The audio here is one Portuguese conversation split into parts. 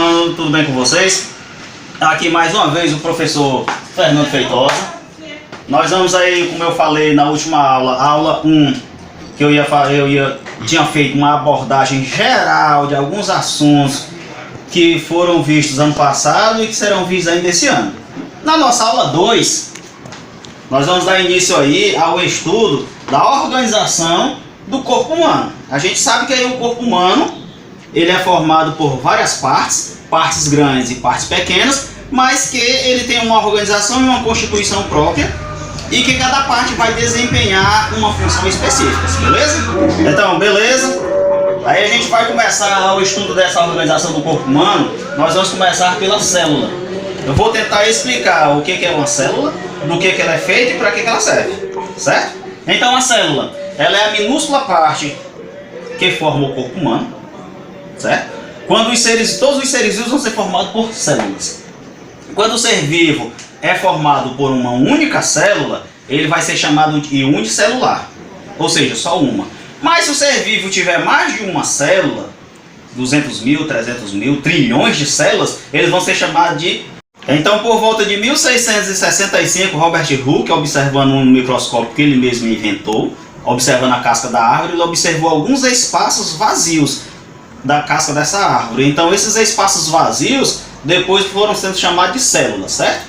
falando, tudo bem com vocês? Aqui mais uma vez o professor Fernando Feitosa. Nós vamos aí, como eu falei na última aula 1, que tinha feito uma abordagem geral de alguns assuntos que foram vistos ano passado e que serão vistos ainda esse ano. Na nossa aula 2, nós vamos dar início aí ao estudo da organização do corpo humano. A gente sabe que aí o corpo humano ele é formado por várias partes grandes e partes pequenas, mas que ele tem uma organização e uma constituição própria e que cada parte vai desempenhar uma função específica, beleza? Então, beleza? Aí a gente vai começar o estudo dessa organização do corpo humano. Nós vamos começar pela célula. Eu vou tentar explicar o que é uma célula, do que ela é feita e para que ela serve, certo? Então a célula, ela é a minúscula parte que forma o corpo humano, certo? Quando todos os seres vivos vão ser formados por células. Quando o ser vivo é formado por uma única célula, ele vai ser chamado de unicelular, ou seja, só uma. Mas se o ser vivo tiver mais de uma célula, 200 mil, 300 mil, trilhões de células, eles vão ser chamados de... Então, por volta de 1665, Robert Hooke, observando um microscópio que ele mesmo inventou, observando a casca da árvore, ele observou alguns espaços vazios da casca dessa árvore. Então, esses espaços vazios depois foram sendo chamados de células, certo?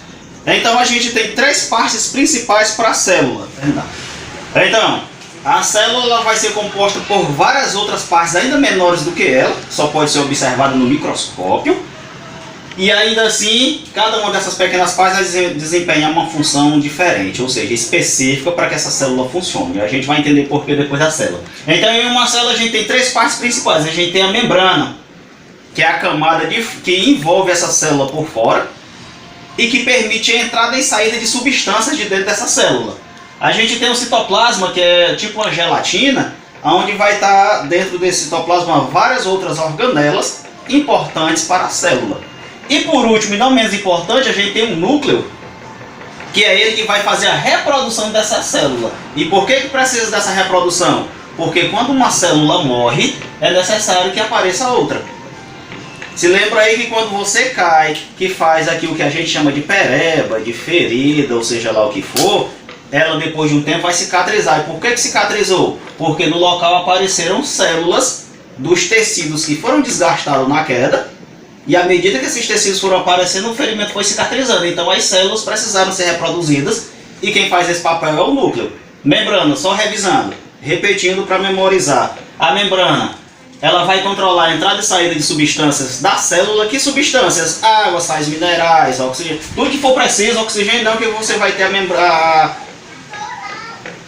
Então, a gente tem três partes principais para a célula. Então, a célula vai ser composta por várias outras partes ainda menores do que ela, só pode ser observada no microscópio. E ainda assim, cada uma dessas pequenas partes vai desempenhar uma função diferente, ou seja, específica para que essa célula funcione. A gente vai entender por que depois da célula. Então, em uma célula a gente tem três partes principais. A gente tem a membrana, que é a camada que envolve essa célula por fora e que permite a entrada e saída de substâncias de dentro dessa célula. A gente tem o citoplasma, que é tipo uma gelatina, onde vai estar dentro desse citoplasma várias outras organelas importantes para a célula. E por último, e não menos importante, a gente tem um núcleo, que é ele que vai fazer a reprodução dessa célula. E por que precisa dessa reprodução? Porque quando uma célula morre, é necessário que apareça outra. Se lembra aí que quando você cai, que faz aqui o que a gente chama de pereba, de ferida, ou seja lá o que for, ela depois de um tempo vai cicatrizar. E por que cicatrizou? Porque no local apareceram células dos tecidos que foram desgastados na queda. E à medida que esses tecidos foram aparecendo, o ferimento foi cicatrizando. Então as células precisaram ser reproduzidas. E quem faz esse papel é o núcleo. Membrana, só revisando, repetindo para memorizar. A membrana, ela vai controlar a entrada e saída de substâncias da célula. Que substâncias? Água, sais minerais, oxigênio. Tudo que for preciso, oxigênio não, que você vai ter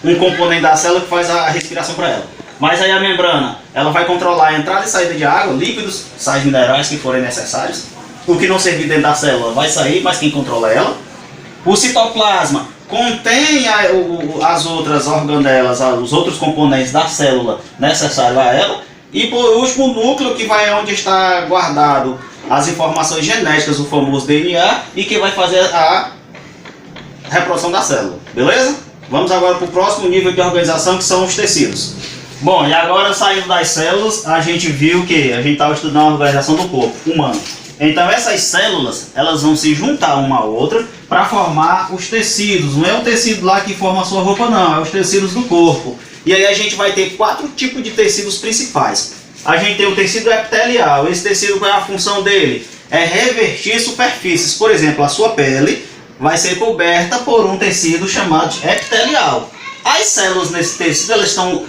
um componente da célula que faz a respiração para ela. Mas aí a membrana, ela vai controlar a entrada e saída de água, líquidos, sais minerais que forem necessários. O que não servir dentro da célula vai sair, mas quem controla é ela. O citoplasma contém as outras organelas, os outros componentes da célula necessários a ela. E por último o núcleo, que vai onde está guardado as informações genéticas, o famoso DNA, e que vai fazer a reprodução da célula. Beleza? Vamos agora para o próximo nível de organização, que são os tecidos. Bom, e agora saindo das células, a gente viu que a gente estava estudando a organização do corpo humano. Então essas células, elas vão se juntar uma à outra para formar os tecidos. Não é o tecido lá que forma a sua roupa, não, é os tecidos do corpo. E aí a gente vai ter quatro tipos de tecidos principais. A gente tem o tecido epitelial. Esse tecido, qual é a função dele? É revestir superfícies. Por exemplo, a sua pele vai ser coberta por um tecido chamado epitelial. As células nesse tecido, elas estão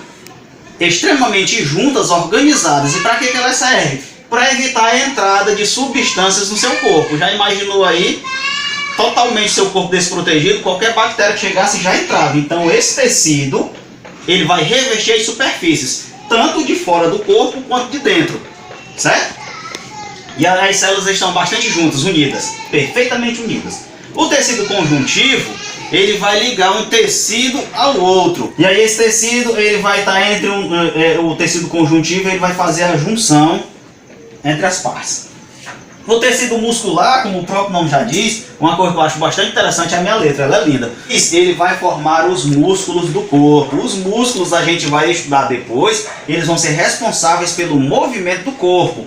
extremamente juntas, organizadas. E para que elas servem? Para evitar a entrada de substâncias no seu corpo. Já imaginou aí? Totalmente seu corpo desprotegido, qualquer bactéria que chegasse já entrava. Então esse tecido, ele vai revestir as superfícies, tanto de fora do corpo quanto de dentro, certo? E as células estão bastante juntas, unidas, perfeitamente unidas. O tecido conjuntivo, ele vai ligar um tecido ao outro. E aí esse tecido, ele vai estar entre o tecido conjuntivo, ele vai fazer a junção entre as partes. O tecido muscular, como o próprio nome já diz, uma coisa que eu acho bastante interessante é a minha letra, ela é linda. Ele vai formar os músculos do corpo. Os músculos a gente vai estudar depois, eles vão ser responsáveis pelo movimento do corpo.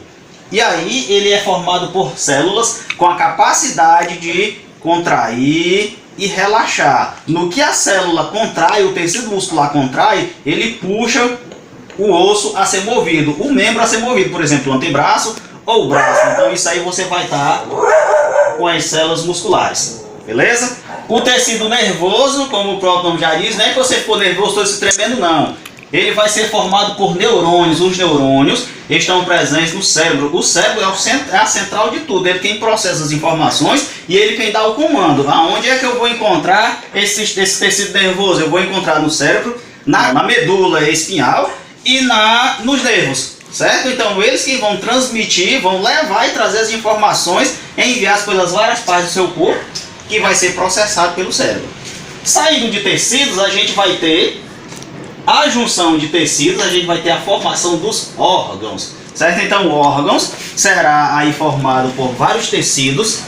E aí ele é formado por células com a capacidade de contrair e relaxar. No que a célula contrai, o tecido muscular contrai, ele puxa o osso a ser movido, o membro a ser movido, por exemplo, o antebraço ou o braço. Então isso aí você vai estar com as células musculares, beleza? O tecido nervoso, como o próprio nome já diz, não é que você for nervoso, todo se tremendo, não. Ele vai ser formado por neurônios. Os neurônios estão presentes no cérebro. O cérebro é a central de tudo. Ele quem processa as informações e ele quem dá o comando. Aonde é que eu vou encontrar esse tecido nervoso? Eu vou encontrar no cérebro, na medula espinhal e nos nervos, certo? Então eles que vão transmitir, vão levar e trazer as informações enviadas pelas várias partes do seu corpo, que vai ser processado pelo cérebro. Saindo de tecidos, a gente vai ter a junção de tecidos, a gente vai ter a formação dos órgãos, certo? Então órgãos será aí formado por vários tecidos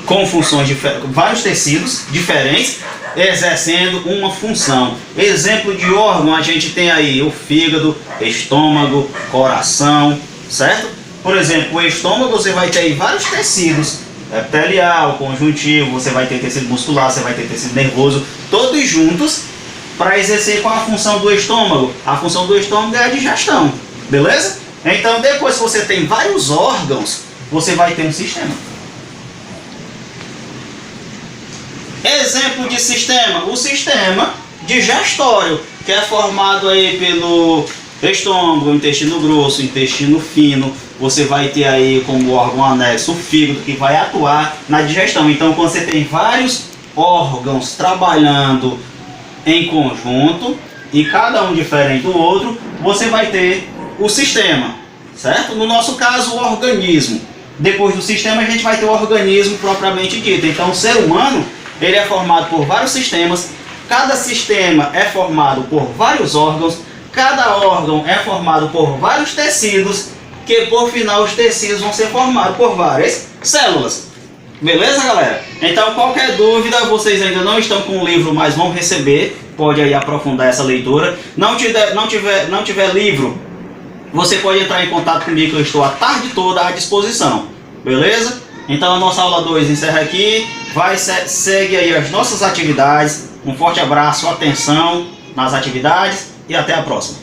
com funções vários tecidos diferentes exercendo uma função. Exemplo de órgão, a gente tem aí o fígado, estômago, coração, certo? Por exemplo, o estômago você vai ter aí vários tecidos, epitelial, conjuntivo, você vai ter tecido muscular, você vai ter tecido nervoso, todos juntos para exercer qual a função do estômago. A função do estômago é a digestão, beleza? Então depois que você tem vários órgãos, você vai ter um sistema. Exemplo de sistema, o sistema digestório, que é formado aí pelo estômago, intestino grosso, intestino fino. Você vai ter aí como órgão anexo o fígado, que vai atuar na digestão. Então quando você tem vários órgãos trabalhando em conjunto e cada um diferente do outro, você vai ter o sistema, certo? No nosso caso, o organismo. Depois do sistema a gente vai ter o organismo propriamente dito. Então o ser humano, ele é formado por vários sistemas, cada sistema é formado por vários órgãos, cada órgão é formado por vários tecidos, que por final os tecidos vão ser formados por várias células. Beleza, galera? Então qualquer dúvida, vocês ainda não estão com o livro, mas vão receber, pode aí aprofundar essa leitura. Não tiver livro, você pode entrar em contato comigo, que eu estou a tarde toda à disposição. Beleza? Então a nossa aula 2 encerra aqui. Segue aí as nossas atividades. Um forte abraço, atenção nas atividades e até a próxima.